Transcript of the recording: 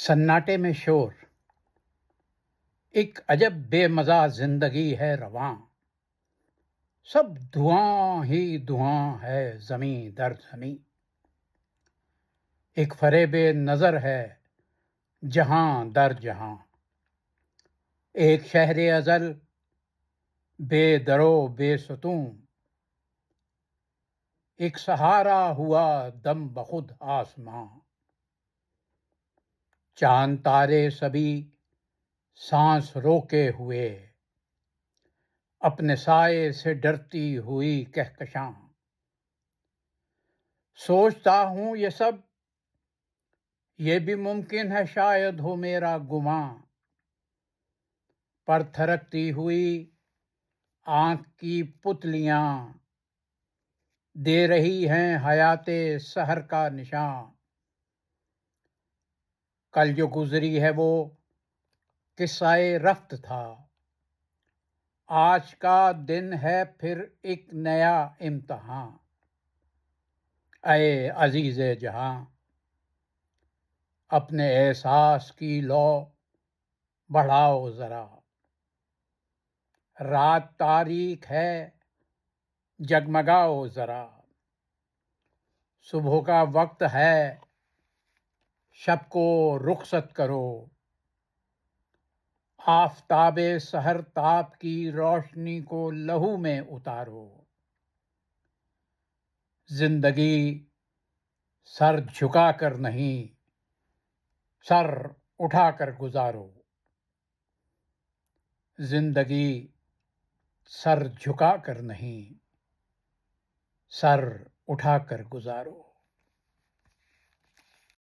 سناٹے میں شور، ایک عجب بے مزہ زندگی ہے رواں، سب دھواں ہی دھواں ہے زمیں در زمیں، ایک فریب نظر ہے جہاں در جہاں، ایک شہر ازل بے درو بے ستون، ایک سہارا ہوا دم بخود آسماں، چاند تارے سبھی سانس روکے ہوئے، اپنے سائے سے ڈرتی ہوئی کہکشاں، سوچتا ہوں یہ سب، یہ بھی ممکن ہے شاید ہو میرا گماں، پر تھرکتی ہوئی آنکھ کی پتلیاں دے رہی ہیں حیات سحر کا نشاں، کل جو گزری ہے وہ قصہ رفت تھا، آج کا دن ہے پھر ایک نیا امتحان، اے عزیز جہاں اپنے احساس کی لو بڑھاؤ ذرا، رات تاریک ہے جگمگاؤ ذرا، صبح کا وقت ہے شب کو رخصت کرو، آفتاب سحر تاب کی روشنی کو لہو میں اتارو، زندگی سر جھکا کر نہیں سر اٹھا کر گزارو، زندگی سر جھکا کر نہیں سر اٹھا کر گزارو۔